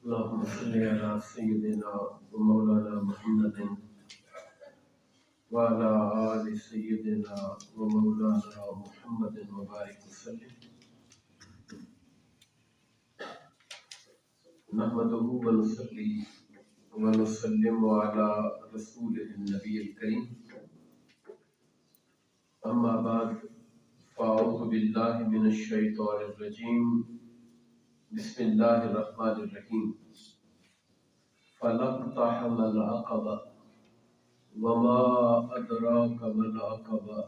اللهم صل على سيدنا ومولانا محمد وعلى آل سيدنا ومولانا محمد وبارك وسلم. نحمده ونصلي ونسلم على رسوله النبي الكريم. أما بعد فأعوذ بالله من الشيطان الرجيم. بسم الله الرحمن الرحيم. فلاقتحم العقبة وما أدراك ما العقبة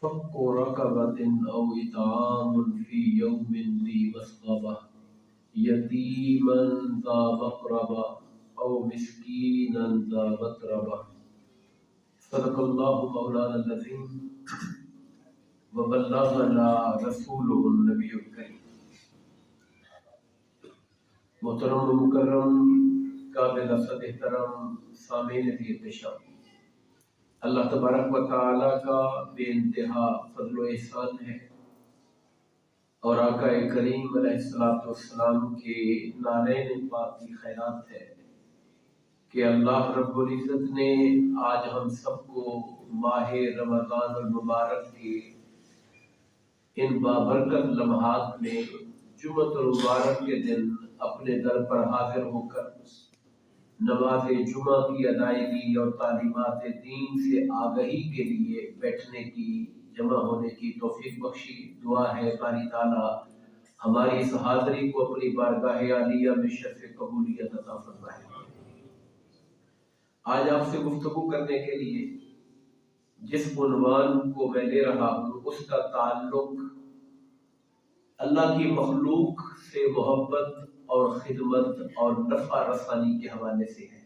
فك رقبة أو إطعام في يوم ذي مسغبة يتيما ذا مقربة أو مسكينا ذا متربة. صدق الله مولانا العظيم وبلغنا رسوله النبي الكريم. محترم و مکرم قابل صد احترام سامعین احتشام، اللہ تبارک و تعالی کا بے انتہا فضل و احسان ہے اور آقا کریم علیہ السلام کے نالین پاک کی خیرات ہے کہ اللہ رب العزت نے آج ہم سب کو ماہ رمضان المبارک کے ان بابرکت لمحات میں جمعۃ المبارک کے دن اپنے در پر حاضر ہو کر نماز جمعہ کی ادائیگی اور تعلیمات دین سے آگہی کے لیے بیٹھنے کی، جمع ہونے کی توفیق بخشی. دعا ہے باری تعالیٰ ہماری اس حاضری کو اپنی بارگاہ عالیہ میں شرف قبولیت عطا فرمائے. آج آپ سے گفتگو کرنے کے لیے جس عنوان کو میں لے رہا ہوں اس کا تعلق اللہ کی مخلوق سے محبت اور خدمت اور نفع رسانی کے حوالے سے ہے.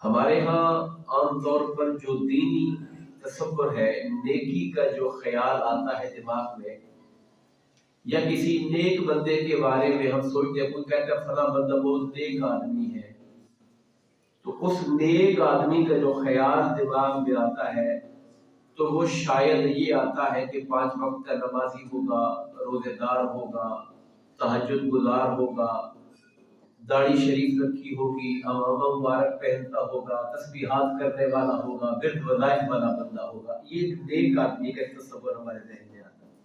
ہمارے ہاں عام طور پر جو دینی تصور ہے، نیکی کا جو خیال آتا ہے دماغ میں، یا کسی نیک بندے کے بارے میں ہم سوچتے ہیں، کوئی کہتا ہے فلاں بندہ بہت نیک آدمی ہے، تو اس نیک آدمی کا جو خیال دماغ میں آتا ہے تو وہ شاید یہ آتا ہے کہ 5 وقت کا نمازی ہوگا، روزے دار ہوگا، تہجد گزار ہوگا، داڑھی شریف رکھی ہوگی، عمامہ مبارک پہنتا ہوگا، تسبیحات کرنے والا ہوگا، ورد وظائف والا بندہ ہوگا. یہ نیک آدمی کا تصور ہمارے ذہن میں آتا ہے.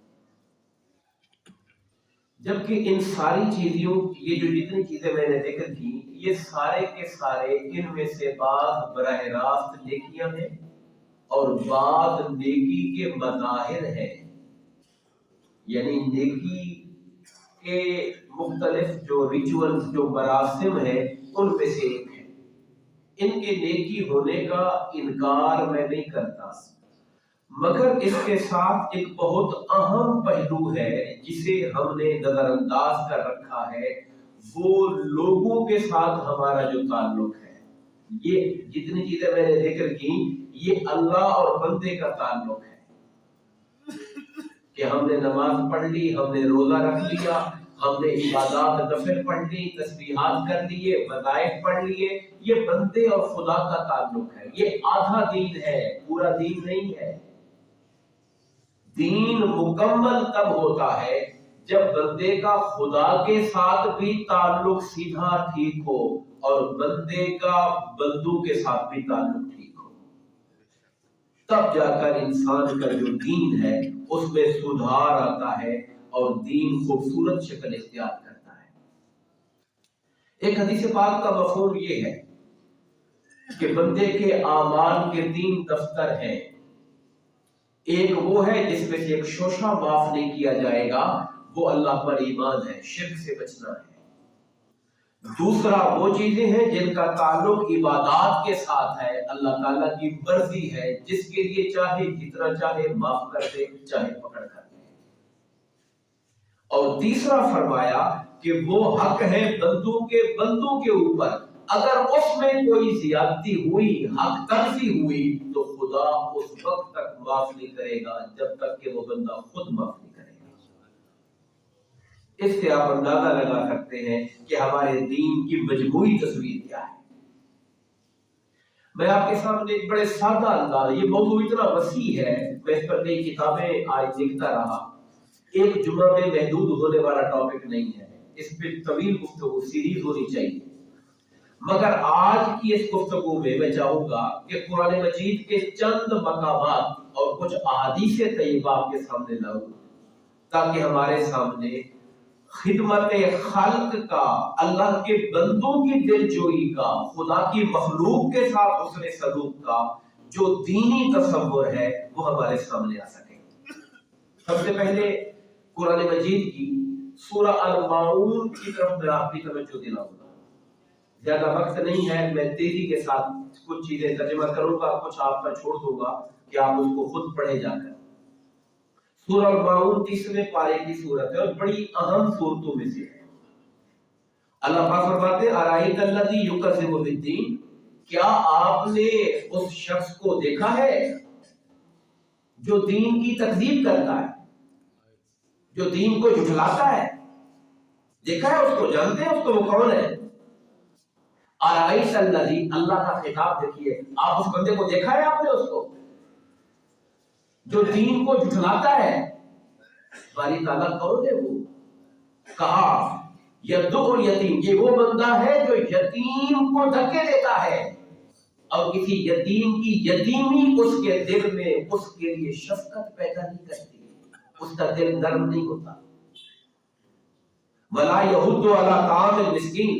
جبکہ ان ساری چیزوں، یہ جو جتنی چیزیں میں نے ذکر کی، یہ سارے کے سارے ان میں سے بعض براہ راست نیکیاں ہیں اور بعض نیکی کے مظاہر ہیں. یعنی نیکی کے مختلف جو ریچولز، جو مراسم ہیں، ان میں سے ایک ہے. ان کے نیکی ہونے کا انکار میں نہیں کرتا، مگر اس کے ساتھ ایک بہت اہم پہلو ہے جسے ہم نے نظر انداز کر رکھا ہے، وہ لوگوں کے ساتھ ہمارا جو تعلق ہے. یہ جتنی چیزیں میں نے ذکر کی، یہ اللہ اور بندے کا تعلق ہے کہ ہم نے نماز پڑھ لی، ہم نے روزہ رکھ لیا، ہم نے عبادات نفل پڑھ لی، تسبیحات کر لیے، وظائف پڑھ لیے. یہ بندے اور خدا کا تعلق ہے. یہ آدھا دین ہے، پورا دین نہیں ہے. دین مکمل تب ہوتا ہے جب بندے کا خدا کے ساتھ بھی تعلق سیدھا ٹھیک ہو اور بندے کا بندوں کے ساتھ بھی تعلق ٹھیک ہو. تب جا کر انسان کا جو دین ہے اس میں سدھار آتا ہے اور دین خوبصورت شکل اختیار کرتا ہے. ایک حدیث پاک کا مفہوم یہ ہے کہ بندے کے اعمال کے 3 دفتر ہیں. ایک وہ ہے جس میں سے ایک شوشہ معاف نہیں کیا جائے گا، وہ اللہ پر ایمان ہے، شرک سے بچنا ہے. دوسرا وہ چیزیں ہیں جن کا تعلق عبادات کے ساتھ ہے، اللہ تعالیٰ کی مرضی ہے، جس کے لیے چاہے جتنا چاہے معاف کر دے، چاہے پکڑ کر دے. اور تیسرا فرمایا کہ وہ حق ہے بندوں کے اوپر، اگر اس میں کوئی زیادتی ہوئی، حق تلفی ہوئی، تو خدا اس وقت تک معاف نہیں کرے گا جب تک کہ وہ بندہ خود معاف نہیں کرے گا. اس سے آپ اندازہ لگا سکتے ہیں کہ ہمارے دین کی مجموعی تصویر کیا ہے. میں آپ کے سامنے ایک بڑے سادہ انداز، یہ موضوع اتنا وسیع ہے، میں اس پر کئی کتابیں آج لکھتا رہا. ایک جمعہ میں محدود ہونے والا ٹاپک نہیں ہے. اس پہ طویل گفتگو سیریز ہونی چاہیے، مگر آج کی اس گفتگو میں چاہوں گا کہ قرآن مجید کے چند مقامات اور کچھ احادیث طیبہ آپ کے سامنے لاؤں تاکہ ہمارے سامنے خدمت خلق کا، اللہ کے بندوں کی دل جوئی کا، خدا کی مخلوق کے ساتھ حسن سلوک کا جو دینی تصور ہے وہ ہمارے سامنے آ سکے۔ سب سے پہلے قرآن مجید کی سورہ الماعون کی طرف میں آپ کی توجہ دلاؤں گا۔ زیادہ وقت نہیں ہے، میں تیزی کے ساتھ کچھ چیزیں ترجمہ کروں گا، کچھ آپ پر چھوڑ دوں گا کہ آپ اس کو خود پڑھے جا کر۔ سورہ الماعون 30ویں پارے کی سورت ہے اور بڑی اہم سورتوں میں سے ہے۔ اللہ پاک فرماتے ہیں ارائیت الذی یکذب بالدین، کیا آپ نے اس شخص کو دیکھا ہے جو دین کی تکذیب کرتا ہے، جو دین کو جھٹلاتا ہے؟ دیکھا ہے اس کو، جانتے ہیں اس کو، وہ کون ہے؟ ارائیت الذی، اللہ کا خطاب دیکھیے، آپ اس بندے کو دیکھا ہے؟ آپ نے اس کو جو دین کو جھٹلاتا ہے؟ باری تعالیٰ کون ہے وہ؟ کہا یدعو الیتیم، یہ وہ بندہ ہے جو یتیم کو دھکے دیتا ہے اور کسی یتیم کی یتیمی اس کے دل میں اس کے لیے شفقت پیدا نہیں کرتی، اس کا دل نرم نہیں ہوتا۔ ولا یحض علی طعام المسکین،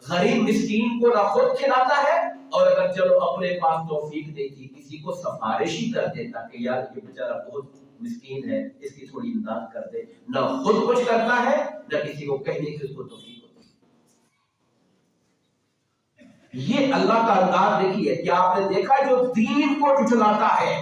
غریب مسکین کو نہ خود کھلاتا ہے اور اگر چلو اپنے پاس توفیق دیتی کسی کو سفارش ہی کر دیتا کہ یار یہ بیچارہ بہت مسکین ہے، اس کی تھوڑی امداد کر دے، نہ خود کچھ کرتا ہے نہ کسی کو کہنے کی اس کو توفیق ہوتی۔ یہ اللہ کا انداز دیکھیے کہ آپ نے دیکھا جو دین کو جھٹلاتا ہے،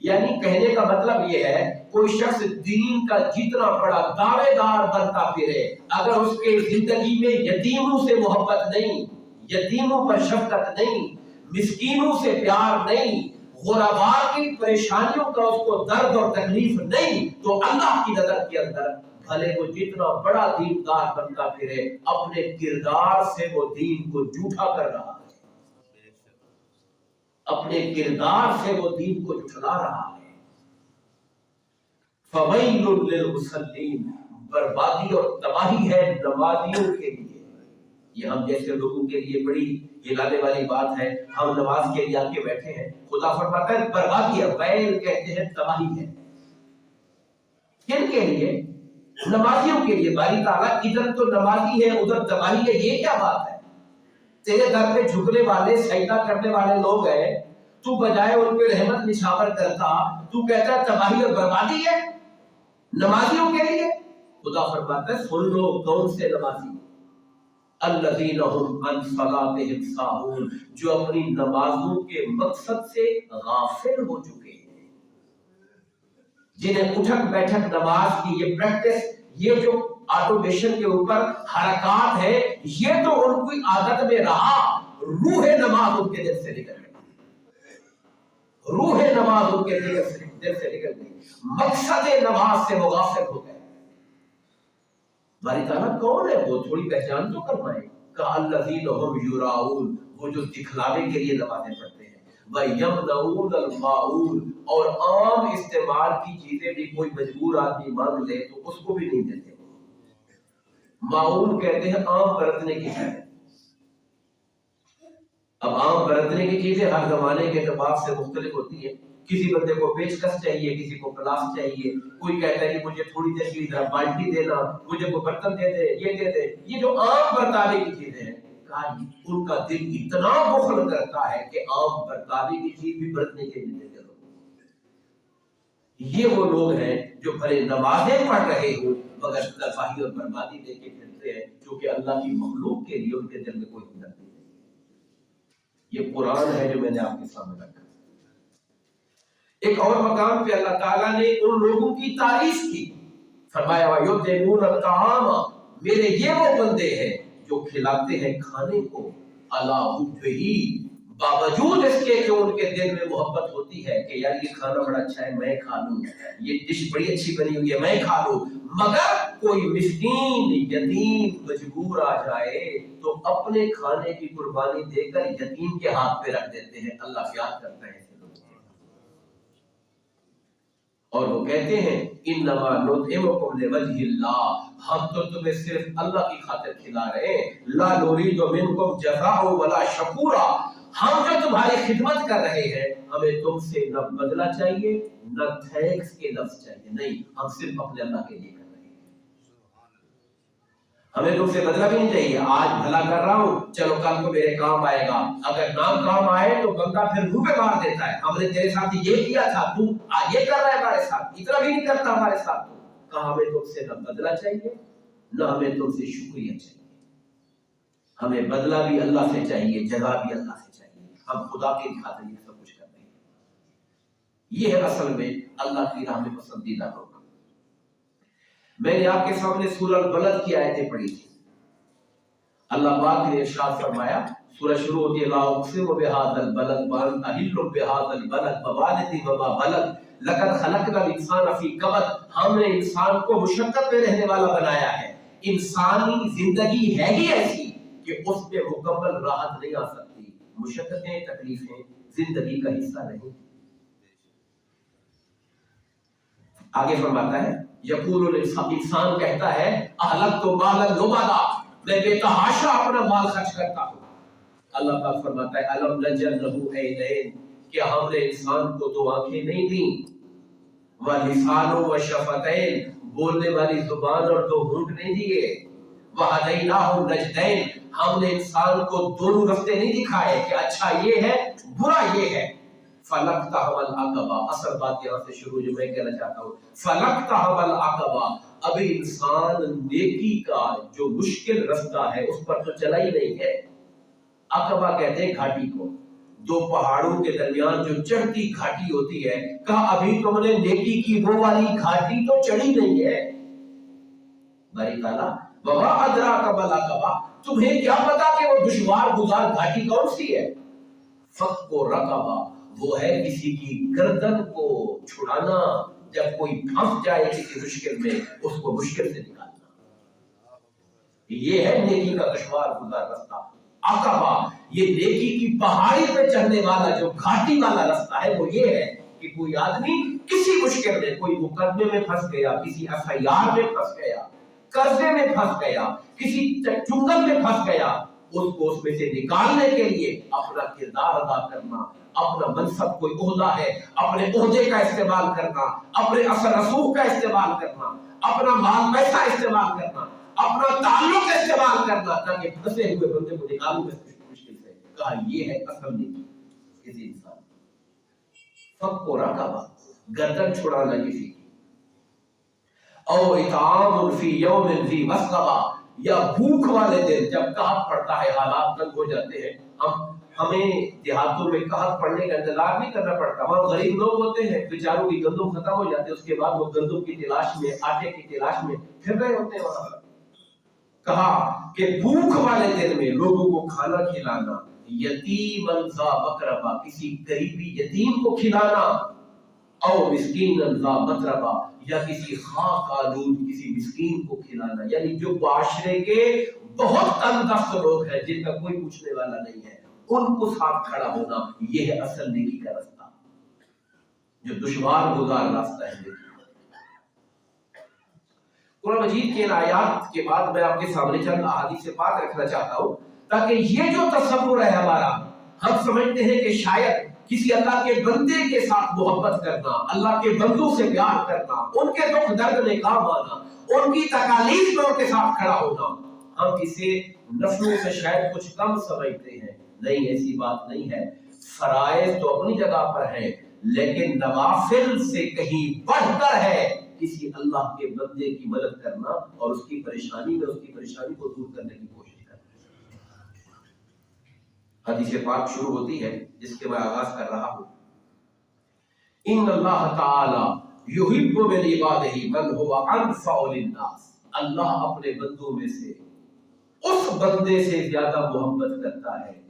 یعنی کہنے کا مطلب یہ ہے کوئی شخص دین کا جتنا بڑا دعوے دار بنتا پھرے، اگر اس کے زندگی میں یتیموں سے محبت نہیں، یتیموں پر شفقت نہیں، مسکینوں سے پیار نہیں، غرباء کی پریشانیوں کا اس کو درد اور تکلیف نہیں، تو اللہ کی نظر کے اندر بھلے وہ جتنا بڑا دیندار بنتا پھرے اپنے کردار سے وہ دین کو جھوٹا کر رہا ہے، اپنے کردار سے وہ دین کو جھٹلا رہا ہے۔ فویل للمصلین، بربادی اور تباہی ہے نمازیوں کے لیے۔ یہ ہم جیسے لوگوں کے لیے بڑی ہلانے والی بات ہے، ہم نماز کے لیے آ کے بیٹھے ہیں، خدا فرماتا ہے بربادی ہے، ویل کہتے ہیں تباہی ہے۔ کن کے لیے؟ نمازیوں کے لیے۔ باری تعالیٰ ادھر تو نمازی ہے ادھر تباہی ہے، یہ کیا بات ہے؟ تیرے در پہ جھکنے والے سجدہ کرنے والے لوگ ہیں، تو بجائے ان پہ رحمت نچھاور کرتا تو کہتا ہے تباہی اور بربادی ہے نمازیوں کے لیے۔ خدا فرماتا ہے سن لو کون سے نمازی، الذین هم عن صلاتهم ساہون، جو اپنی نمازوں کے مقصد سے غافل ہو چکے ہیں، جنہیں اٹھک بیٹھک نماز کی یہ پریکٹس، یہ جو آٹومیشن کے اوپر حرکات ہے، یہ تو ان کی عادت میں رہا، روح نماز ان کے دل سے نکل گئی، روح نماز ان کے دل سے نکل گئی، مقصد نماز سے وہ غافل ہو گئے۔ باری تعالیٰ کون ہے وہ؟ تھوڑی پہچان تو کروائیں۔ کہا الذین هم یراؤن، وہ جو دکھلاوے کے لیے نمازیں پڑھتے ہیں، وَيَمْنَعُونَ الْمَاعُونَ، اور عام استعمال کی چیزیں بھی کوئی مجبور آدمی مانگ لے تو اس کو بھی نہیں دیتے۔ معون کہتے ہیں عام برتنے کی چیزیں۔ اب عام برتنے کی چیزیں ہر زمانے کے اعتبار سے مختلف ہوتی ہیں، کسی بندے کو پیچکس چاہیے، کسی کو پلاس چاہیے، کوئی کہتا ہے کہ مجھے تھوڑی دیر کی ذرا بالٹی دینا، مجھے کوئی برتن دے دے، یہ دے دے۔ یہ جو عام برتانے کی چیزیں ہیں، کہا ان کا دل اتنا بخل کرتا ہے کہ عام برتانے کی چیز بھی برتنے کے لیے دے دو۔ یہ وہ لوگ ہیں جو بھلے نمازیں پڑھ رہے ہوں مگر تباہی اور بربادی دے کے پھرتے ہیں، کیونکہ اللہ کی مخلوق کے لیے ان کے دل میں کوئی ہمدردی نہیں۔ یہ قرآن ہے جو میں نے آپ کے سامنے رکھا۔ ایک اور مقام پہ اللہ تعالیٰ نے ان لوگوں کی تعریف کی، فرمایا وَيُطْعِمُونَ الطَّعَامَ، میرے یہ وہ بندے ہیں جو کھلاتے ہیں کھانے کو، عَلَىٰ حُبِّهِ، باوجود اس کے کہ ان کے دل میں محبت ہوتی ہے کہ یار یہ کھانا بڑا اچھا ہے میں کھا لوں، یہ ڈش بڑی اچھی بنی ہوئی ہے میں کھا لوں، مگر کوئی مسکین یتیم مجبور آ جائے تو اپنے کھانے کی قربانی دے کر یتیم کے ہاتھ پہ رکھ دیتے ہیں۔ اللہ پیار کرتا ہے اور وہ کہتے ہیں انما نطعمکم لوجہ اللہ، ہم تو تمہیں صرف اللہ کی خاطر کھلا رہے ہیں، لا نرید منکم جزاء ولا شکورا، ہم جو تمہاری خدمت کر رہے ہیں ہمیں تم سے نہ بدلہ چاہیے نہ تھینکس کے لفظ چاہیے، نہیں، ہم صرف اپنے اللہ کے لیے کر رہے ہیں، ہمیں تم سے بدلہ بھی نہیں چاہیے، آج بھلا کر رہا ہوں چلو کل کو میرے کام آئے گا، اگر نہ کام آئے تو بندہ پھر منہ پہ مار دیتا ہے، ہم نے تیرے ساتھ یہ کیا تھا، تو یہ کر رہا ہے ہمارے ساتھ، اتنا بھی نہیں کرتا ہمارے ساتھ، کہا ہمیں تم سے نہ بدلہ چاہیے نہ ہمیں تم سے شکریہ چاہیے، ہمیں بدلہ بھی اللہ سے چاہیے، جزا بھی اللہ سے چاہیے، ہم خدا کے خاطر یہ سب کچھ کر رہے ہیں، یہ ہے اصل میں اللہ کی راہ میں پسندیدہ لوگ۔ میں نے آپ کے سامنے سورہ البلد کی آیتیں پڑھی تھی، اللہ پاک نے ارشاد فرمایا، سورہ شروع ہوتی ہے لا اقسم بہذا البلد وانت حل بہذا البلد ووالد وما بلد لقد خلقنا الانسان فی کبد، ہم نے انسان کو مشقت میں رہنے والا بنایا ہے، انسانی زندگی ہے ہی ایسی کہ اس میں مکمل راحت نہیں آ سکتی، مشقتیں تکلیفیں زندگی کا حصہ نہیں۔ آگے فرماتا ہے یقول انسان کہتا ہے اہلکت مالا لبدا، میں بے تحاشا اپنا مال خرچ کرتا ہوں، اللہ پاک فرماتا ہے الم نجعل لہ عینین، کیا ہم نے انسان کو دو آنکھیں نہیں دیں، ولسان وشفتین، بولنے والی زبان اور دو ہونٹ نہیں دیے، وہدیناہ النجدین، ہم نے انسان کو دونوں رستے نہیں دکھائے کہ اچھا یہ ہے برا یہ ہے، فلقتحم العقبہ، اصل بات یہاں سے شروع جو میں کہنا چاہتا ہوں، فلقتحم العقبہ، ابھی انسان نیکی کا جو مشکل رستہ ہے اس پر تو چلا ہی نہیں ہے، عقبہ کہتے ہیں گھاٹی کو، دو پہاڑوں کے درمیان جو چڑھتی گھاٹی ہوتی ہے، کہا ابھی تم نے نیکی کی وہ والی گھاٹی تو چڑھی نہیں ہے، باری تعالیٰ وما ادراک ما العقبہ، تمہیں کیا پتا کہ وہ دشوار گزار گھاٹی کون سی ہے، فک رقبہ، وہ ہے کسی کی گردن کو چھڑانا، جب کوئی پھنس جائے کسی مشکل میں اس کو مشکل سے نکالنا، یہ ہے نیکی کا دشوار گزار رستہ، عقبہ، یہ نیکی کی پہاڑی پہ چڑھنے والا جو گھاٹی والا رستہ ہے وہ یہ ہے کہ کوئی آدمی کسی مشکل میں، کوئی مقدمے میں پھنس گیا، کسی ایف آئی آر میں پھنس گیا، قرضے میں پھنس گیا، کسی چنگل میں پھنس گیا، اس کو اس میں سے نکالنے کے لیے اپنا کردار ادا کرنا، اپنا منصب کوئی عہدہ ہے، اپنے عہدے کا استعمال کرنا، اپنے اثر رسوخ کا استعمال کرنا، اپنا مال پیسہ استعمال کرنا، اپنا تعلق استعمال کرنا تاکہ پھنسے ہوئے بندے کو نکالوں اس مشکل سے، کہا یہ ہے اصل نیکی کسی انسان، فک و رقبہ، گردن چھڑانا کسی کی، او اطعام فی یوم ذی مسغبہ، یا بھوک والے دن جب قحط پڑتا ہے، حالات تنگ ہو جاتے ہیں، ہمیں دیہاتوں میں قحط پڑنے کا انتظار نہیں کرنا پڑتا، وہاں غریب لوگ ہوتے ہیں بیچاروں کی گندم ختم ہو جاتے ہیں، اس کے بعد وہ گندم کی تلاش میں، آٹے کی تلاش میں پھر رہے ہوتے ہیں وہاں پر، کہا کہ بھوک والے دن میں لوگوں کو کھانا کھلانا، یتیما ذا مقربہ، کسی قریبی یتیم کو کھلانا، او مسکین ذا متربہ، یا کسی خاک آلود کسی مسکین کو کھلانا، یعنی جو معاشرے کے بہت تنگ دست لوگ ہیں جن کا کوئی پوچھنے والا نہیں ہے، ان کو ساتھ کھڑا ہونا، یہ ہے اصل نیکی کا راستہ، جو دشوار گزار راستہ ہے نیکی۔ قرآن مجید کے ان آیات کے بعد میں آپ کے سامنے چند احادیث پاک رکھنا چاہتا ہوں تاکہ یہ جو تصور ہے ہمارا، ہم سمجھتے ہیں کہ شاید کسی اللہ کے بندے کے ساتھ محبت کرنا، اللہ کے بندوں سے پیار کرنا، ان کے دکھ درد میں کام آنا، ان کی تکالیف میں ان کے ساتھ کھڑا ہونا، ہم اسے نفلوں سے شاید کچھ کم سمجھتے ہیں، نہیں، ایسی بات نہیں ہے، فرائض تو اپنی جگہ پر ہیں لیکن نوافل سے کہیں بڑھ کر ہے کسی اللہ کے بندے کی مدد کرنا اور اس کی پریشانی میں اس کی پریشانی کو دور کرنے کی کوشش کرنا۔ حدیث پاک شروع ہوتی ہے جس کے میں آغاز کر رہا ہوں، ان اللہ تعالی یحب من عبادہ من هو انفع للناس، اللہ اپنے بندوں میں سے اس بندے سے زیادہ محبت کرتا ہے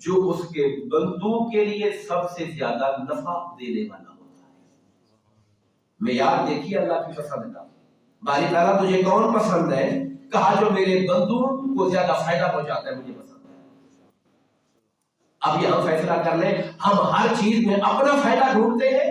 جو اس کے بندوں کے لیے سب سے زیادہ نفع دینے والا ہوتا ہے۔ معیار دیکھیے اللہ کی پسند کا، باری تعالیٰ تجھے کون پسند ہے، کہا جو میرے بندوں کو زیادہ فائدہ پہنچاتا ہے مجھے پسند ہے۔ اب یہاں فیصلہ کر لیں، ہم ہر چیز میں اپنا فائدہ ڈھونڈتے ہیں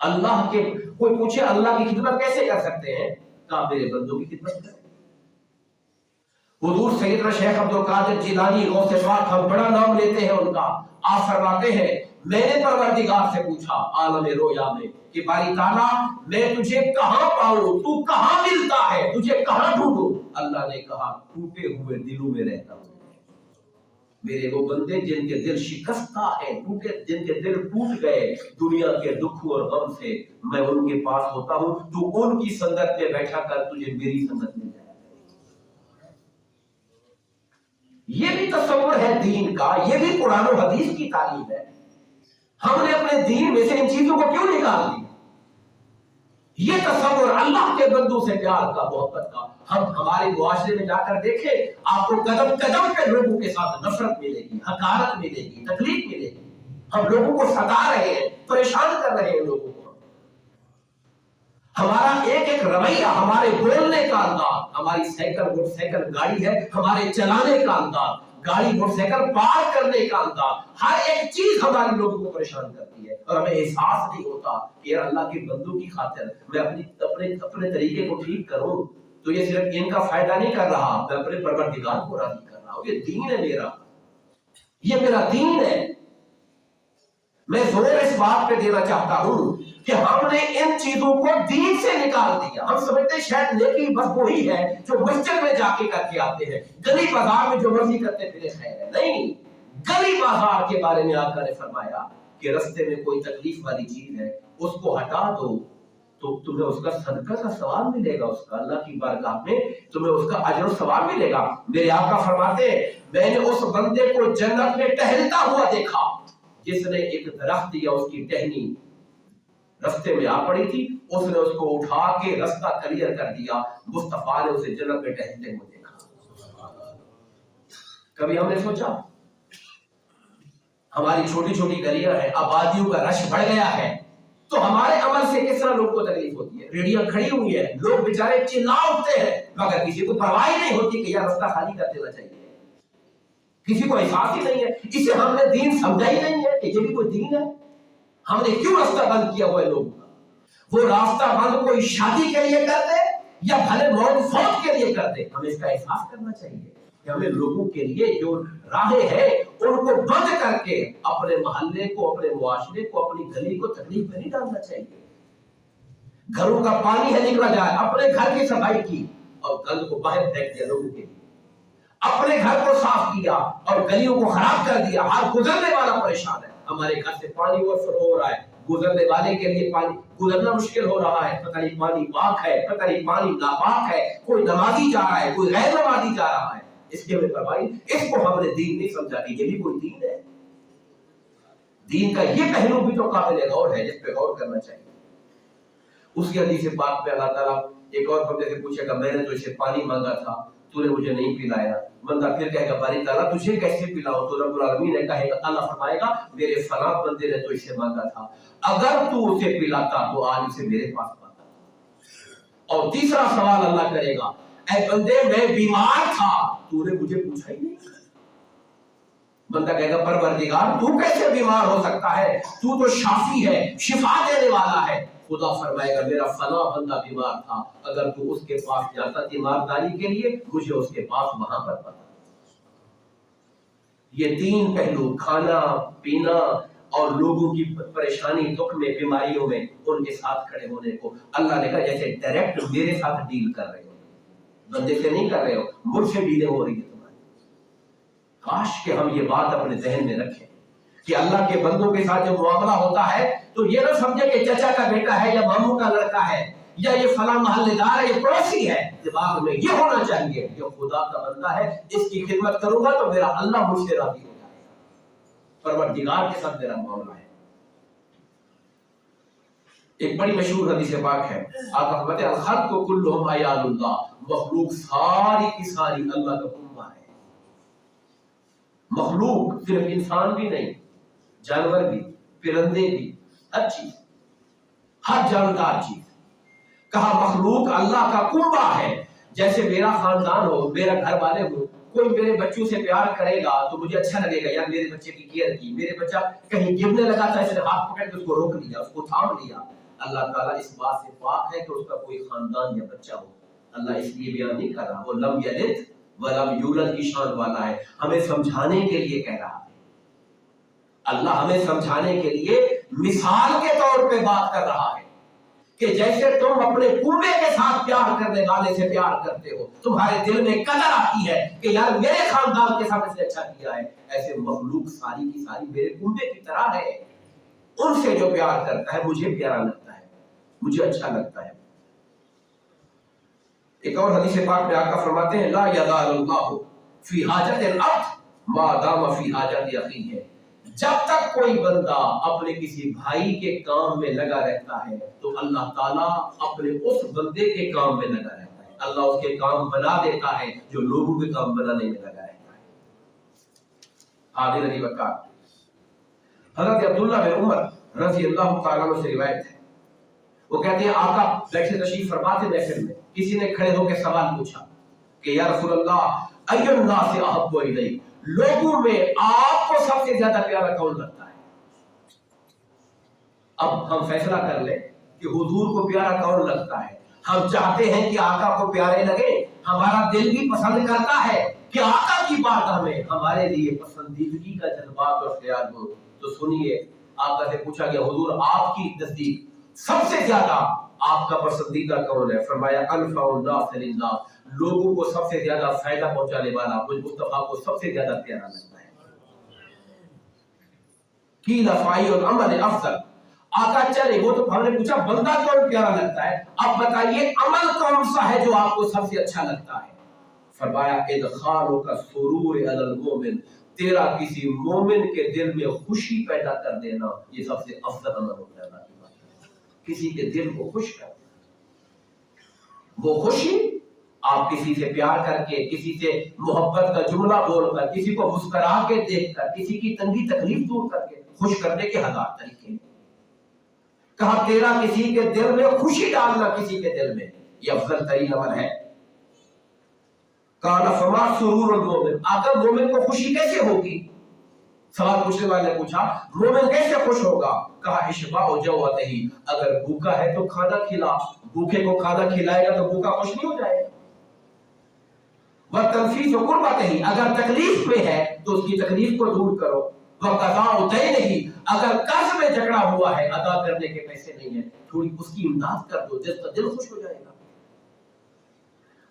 اللہ کے کوئی پوچھے اللہ کی خدمت کیسے کر سکتے ہیں؟ کہا میرے بندوں کی خدمت کریں۔ حضور سیدنا شیخ عبد القادر جیلانی غوث پاک، ہم بڑا نام لیتے ہیں ان کا، آپ فرماتے ہیں میں نے پروردگار سے پوچھا عالم رویا میں کہ باری تعالیٰ میں تجھے کہاں پاؤں، تو کہاں ملتا ہے، تجھے کہاں ڈھونڈوں؟ اللہ نے کہا ٹوٹے ہوئے دلوں میں رہتا ہوں۔ میرے وہ بندے جن کے دل شکستہ ہیں، جن کے دل ٹوٹ گئے دنیا کے دکھ اور غم سے، میں ان کے پاس ہوتا ہوں، تو ان کی سنگت میں بیٹھا کر تجھے میری سنگت مل جائے۔ یہ بھی تصور ہے دین کا، یہ بھی قرآن و حدیث کی تعلیم ہے۔ ہم نے اپنے دین میں سے ان چیزوں کو کیوں نکال دیا؟ یہ تصور اللہ کے بندوں سے پیار کا، محبت کا۔ ہم ہمارے معاشرے میں جا کر دیکھیں، آپ کو قدم قدم پہ لوگوں کے ساتھ نفرت ملے گی، حقارت ملے گی، تکلیف ملے گی۔ ہم لوگوں کو ستا رہے ہیں، پریشان کر رہے ہیں لوگوں کو۔ ہمارا ایک ایک رویہ، ہمارے بولنے کا انداز، ہماری سائیکل موٹر سائیکل گاڑی ہے، ہمارے چلانے کا انداز، گاڑی موٹر سائیکل پار کرنے کا انداز، ہر ایک چیز ہمارے لوگوں کو پریشان کرتی ہے، اور ہمیں احساس نہیں ہوتا کہ یار اللہ کے بندوں کی خاطر میں اپنے طریقے کو ٹھیک کروں تو یہ صرف ان کا فائدہ نہیں کر رہا، میں اپنے پروردگار کو راضی کر رہا ہوں۔ یہ دین ہے میرا، یہ میرا دین ہے۔ میں زور اس بات پہ دینا چاہتا ہوں کہ ہم نے ان چیزوں کو دین سے نکال دیا۔ ہم سمجھتے شاید نیکی بس وہی ہے جو مسجد میں جا کے کر کے آتے ہیں، گلی بازار میں جو مرضی کرتے پھرے خیر ہے۔ نہیں، گلی بازار کے بارے میں آقا نے فرمایا کہ رستے میں کوئی تکلیف والی چیز ہے اس کو ہٹا دو تو تمہیں اس کا صدقہ کا ثواب ملے گا، اس کا اللہ کی بارگاہ میں تمہیں اس کا اجر و ثواب ملے گا۔ میرے آقا فرماتے ہیں میں نے اس بندے کو جنت میں ٹہلتا ہوا دیکھا جس نے ایک درخت یا اس کی ٹہنی رستے میں آ پڑی تھی، اس نے اس کو اٹھا کے رستہ کلیئر کر دیا، مصطفیٰ نے اسے جنت میں ٹہلتے ہوئے دیکھا۔ کبھی ہم نے سوچا؟ ہماری چھوٹی چھوٹی گلیاں ہیں، آبادیوں کا رش بڑھ گیا ہے، تو ہمارے عمل سے کس طرح لوگ کو تکلیف ہوتی ہے؟ ریڑیاں کھڑی ہوئی ہیں، لوگ بیچارے چلا اٹھتے ہیں، مگر کسی کو پرواہ نہیں ہوتی کہ یہ رستہ خالی کر دینا چاہیے۔ کسی کو احساس ہی نہیں ہے، اسے ہم نے دین سمجھا ہی نہیں ہے کہ یہ بھی کوئی دین ہے۔ ہم نے کیوں راستہ بند کیا ہوا ہے لوگوں کا؟ وہ راستہ بند کوئی شادی کے لیے کرتے یا بھلے موت فوت کے لیے کرتے، ہمیں اس کا احساس کرنا چاہیے کہ ہمیں لوگوں کے لیے جو راہیں ہیں ان کو بند کر کے اپنے محلے کو، اپنے معاشرے کو، اپنی گلی کو تکلیف میں نہیں ڈالنا چاہیے۔ گھروں کا پانی ہے نکلا جائے، اپنے گھر کی صفائی کی اور گند کو باہر پھینک دیا لوگوں کے لیے، اپنے گھر کو صاف کیا اور گلیوں کو خراب کر دیا۔ ہر گزرنے والا پریشان ہے، ہمارے گھر سے پانی اوور فلو ہو رہا ہے، گزرنے والے کے لیے پانی گزرنا مشکل ہو رہا ہے، پتہ نہیں پانی پاک ہے، پتہ نہیں پانی ناپاک ہے، کوئی نمازی جا رہا ہے، کوئی غیر نمازی جا رہا ہے، اس کے میں فرمائی اس کو ہم نے دین نہیں سمجھا کہ یہ بھی کوئی دین ہے۔ دین کا یہ پہلو بھی تو قابل غور ہے جس پہ غور کرنا چاہیے۔ اسی حدیث پاک میں اللہ تعالیٰ ایک اور بندے سے پوچھے گا میں نے تو اسے پانی مانگا تھا تو نے مجھے نہیں پلایا، بندہ پھر کہے گا باری تعالیٰ تجھے کیسے پلاؤ؟ تو رب العالمین نے کہے گا، اللہ فرمائے گا میرے فلاں بندے نے تو اسے مانگا تھا، اگر تو اسے پلاتا تو آج اسے میرے پاس پاتا۔ اور تیسرا سوال اللہ کرے گا، اے بندے میں بیمار تھا تو نے مجھے پوچھا ہی نہیں۔ بندہ کہے گا پروردگار تو کیسے بیمار ہو سکتا ہے، تو تو شافی ہے، شفا دینے والا ہے۔ خدا فرمائے گا میرا فلاں بندہ بیمار تھا، اگر تو اس کے پاس جاتا تیمارداری کے لیے مجھے اس کے پاس وہاں پر پتا۔ یہ تین پہلو، کھانا پینا اور لوگوں کی پریشانی دکھ میں بیماریوں میں ان کے ساتھ کھڑے ہونے کو اللہ نے کہا جیسے ڈائریکٹ میرے ساتھ ڈیل کر رہے ہو، بندے سے نہیں کر رہے ہو، مجھ سے ڈیلیں ہو رہی ہے تمہاری۔ کاش کہ ہم یہ بات اپنے ذہن میں رکھیں کہ اللہ کے بندوں کے ساتھ جو معاملہ ہوتا ہے تو یہ نہ سمجھے کہ چچا کا بیٹا ہے یا ماموں کا لڑکا ہے یا یہ فلاں محلے دار ہے، یہ پڑوسی ہے۔ دماغ میں یہ ہونا چاہیے کہ خدا کا بندہ ہے، اس کی خدمت کروں گا تو میرا اللہ مجھ سے راضی ہو جائے گا، پروردگار کے ساتھ میرا معاملہ ہے۔ ایک بڑی مشہور حدیث پاک ہے، آقا فرماتے ہیں الخلق کلھم عیال اللہ، مخلوق ساری کی ساری اللہ کا کنبہ ہے۔ مخلوق صرف انسان بھی نہیں، جانور بھی، پرندے بھی، ہر چیز، ہر جاندار چیز۔ کہا مخلوق اللہ کا کنبہ ہے، جیسے میرا خاندان ہو، میرا گھر والے ہو، کوئی میرے بچوں سے پیار کرے گا تو مجھے اچھا لگے گا، یار میرے بچے کی کیئر کی، میرے بچہ کہیں گرنے لگا تھا اس نے ہاتھ پکڑ کے اس کو روک لیا، اس کو تھام لیا، اللہ تعالیٰ اس بات سے پاک ہے کہ اس کا کوئی خاندان یا بچہ ہو. اللہ اس لیے بیان نہیں کر رہا، وہ لم یلد ولم یولد کی شان والا ہے، ہمیں سمجھانے کے لیے کہہ رہا ہے. اللہ ہمیں سمجھانے کے لیے مثال کے طور پہ بات کر رہا ہے کہ جیسے تم اپنے کنبے کے ساتھ پیار کرنے والے سے پیار کرتے ہو، تمہارے دل میں قدر آتی ہے کہ یار میرے خاندان کے ساتھ اس نے اچھا کیا ہے، ایسے مخلوق ساری کی ساری میرے کنبے کی طرح ہے. ان سے جو پیار کرتا ہے مجھے پیارا لگتا ہے، مجھے اچھا لگتا ہے. ایک اور حدیث پاک میں آقا فرماتے ہیں لا یزال اللہ فی حاجت العبد ما دام فی حاجت اخیہ. جب تک کوئی بندہ اپنے کسی بھائی کے کام میں لگا رہتا ہے تو اللہ تعالیٰ اپنے اس بندے کے کام میں لگا رہتا ہے. اللہ اس کے کام بنا دیتا ہے جو لوگوں کے کام بنانے میں لگا رہتا ہے. حاضر علی وقار حضرت عبداللہ بن عمر رضی اللہ تعالیٰ عنہ سے روایت ہے، وہ کہتے ہیں آقا بیٹھے تشریف فرما تھے محفل میں، کسی نے کھڑے ہو کے سوال پوچھا کہ یا رسول اللہ ای الناس احب الیک، لوگوں میں آپ کو سب سے زیادہ پیارا کون لگتا ہے؟ اب ہم فیصلہ کر لیں کہ حضور کو پیارا کون لگتا ہے. ہم چاہتے ہیں کہ آقا کو پیارے لگے، ہمارا دل بھی پسند کرتا ہے کہ آقا کی بات ہمیں ہمارے لیے پسندیدگی کا جذبات اور خیال ہو. تو سنیے آقا سے پوچھا گیا حضور آپ کی نزدیک سب سے زیادہ آپ کا پسندیدہ کون ہے؟ فرمایا انفع الناس للناس، لوگوں کو سب سے زیادہ فائدہ پہنچانے والا مجھ مصطفیٰ کو سب سے زیادہ پیارا لگتا ہے. قیل فاعل العمل افضل، آقا چلے وہ تو ہم نے پوچھا بندہ کون پیارا لگتا ہے، اب بتائیے عمل کون سا ہے جو آپ کو سب سے اچھا لگتا ہے؟ فرمایا ادخالک السرور علی المؤمن، تیرا کسی مومن کے دل میں خوشی پیدا کر دینا یہ سب سے افضل عمل ہوتا ہے. کسی کے دل کو خوش کر دینا، وہ خوشی آپ کسی سے پیار کر کے، کسی سے محبت کا جملہ بول کر، کسی کو مسکرا کے دیکھ کر، کسی کی تنگی تکلیف دور کر کے خوش کرنے کے ہزار طریقے ہیں. کہا تیرا کسی کے دل میں خوشی ڈالنا کسی کے دل میں یہ افضل ترین عمل ہے. کہا فما سرور المومن، آقا مومن کو خوشی کیسے ہوگی؟ سوال پوچھنے والے نے پوچھا مومن کیسے خوش ہوگا؟ کہا اشباع جوعتہ، اگر بھوکا ہے تو کھانا کھلا، بھوکے کو کھانا کھلائے گا تو بھوکا خوش نہیں ہو جائے گا. وتنفیس قربتہ، اگر تکلیف میں ہے تو اس کی تکلیف کو دور کرو. وقضاء دینہ، اگر قرض میں جھگڑا ہوا ہے ادا کرنے کے پیسے نہیں ہیں تھوڑی اس کی امداد کر دو، جس کا دل خوش ہو جائے گا.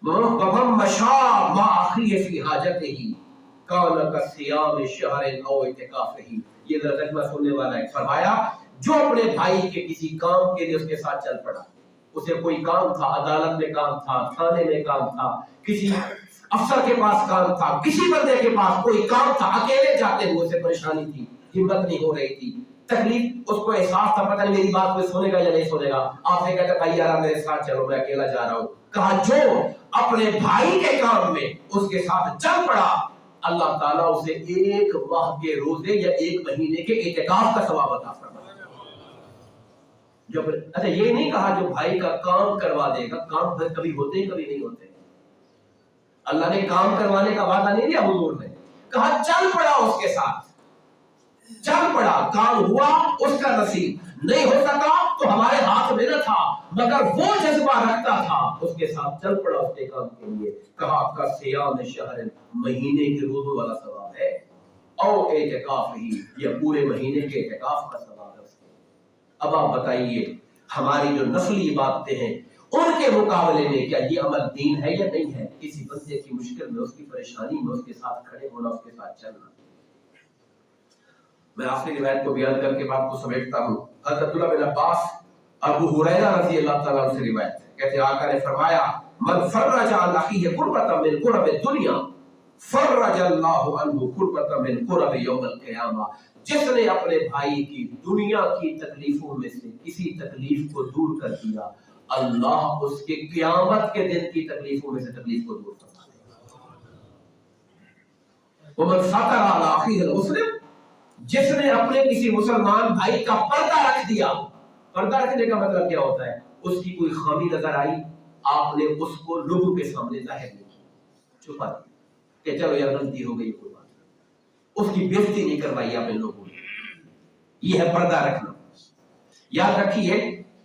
ومن مشى مع اخیہ فی حاجتہ کان کصیام شہر او اعتکافہ، یہ ترجمہ سننے والا ہے. فرمایا جو اپنے بھائی کے کسی کام کے لیے اس کے ساتھ چل پڑا، اسے کوئی کام تھا، عدالت میں کام تھا، تھانے میں کام تھا، کسی افسر کے پاس کام تھا، کسی بندے کے پاس کوئی کام تھا، اکیلے جاتے ہوئے اسے پریشانی تھی، ہمت نہیں ہو رہی تھی، تکلیف اس کو احساس تھا پتہ نہیں میری بات کوئی سنے گا یا نہیں سنے گا. آپ سے کہتے بھائی یار میرے ساتھ چلو میں اکیلا جا رہا ہوں. کہا جو اپنے بھائی کے کام میں اس کے ساتھ چل پڑا اللہ تعالیٰ اسے ایک ماہ کے روزے یا ایک مہینے کے اعتکاف کا ثواب عطا فرمائے. اچھا یہ نہیں کہا جو بھائی کا کام کروا دے گا، کام کبھی ہوتے ہیں کبھی نہیں ہوتے. اللہ نے کام کروانے کا وعدہ نہیں دیا حضور نے، کہا چل پڑا اس کے ساتھ، چل پڑا، کام ہوا اس کا نصیب، نہیں ہو سکا تو ہمارے ہاتھ میں نہ تھا، مگر وہ جذبہ رکھتا تھا اس کے ساتھ چل پڑا اس کے کام کے لیے. کہا کا صیام شہر، مہینے کے روزوں والا ثواب ہے، او اعتکاف ہی، یہ پورے مہینے کے اعتکاف کا ثواب ہے اس کے. اب آپ بتائیے ہماری جو نسلی عبادتیں ہیں ان کے مقابلے میں کیا یہ عمل دین ہے یا نہیں ہے؟ کسی بندے کی مشکل میں، اس کی پریشانی میں اس کے ساتھ کھڑے ہونا، اس کے ساتھ چلنا. میں آخری روایت کو بیان کر کے بات کو سمیٹتا ہوں. حضرت عبداللہ بن عباس ابو ہریرہ رضی اللہ تعالیٰ عنہ سے روایت ہے، کہتے ہیں آقا نے فرمایا من فرج عن اخیہ کربۃ من کرب الدنیا فرج اللہ عنہ کربۃ من کرب یوم القیامہ. جس نے اپنے بھائی کی دنیا کی تکلیفوں میں سے کسی تکلیف کو دور کر دیا، اللہ اس کے قیامت کے دن کی تکلیفوں میں سے تکلیف کو دور کرتا ہے. ومن ستر علی اخیہ المسلم، جس نے اپنے کسی مسلمان بھائی کا پردہ رکھ دیا. پردہ رکھنے کا مطلب کیا ہوتا ہے؟ اس کی کوئی خامی نظر آئی، آپ نے اس کو لوگوں کے سامنے ظاہر نہیں کیا، چھپا دیا کہ چلو یار غلطی ہو گئی کوئی بات نہیں. اس کی بےزتی نہیں کروائی آپ نے لوگوں نے. یہ ہے پردہ رکھنا. یاد رکھیے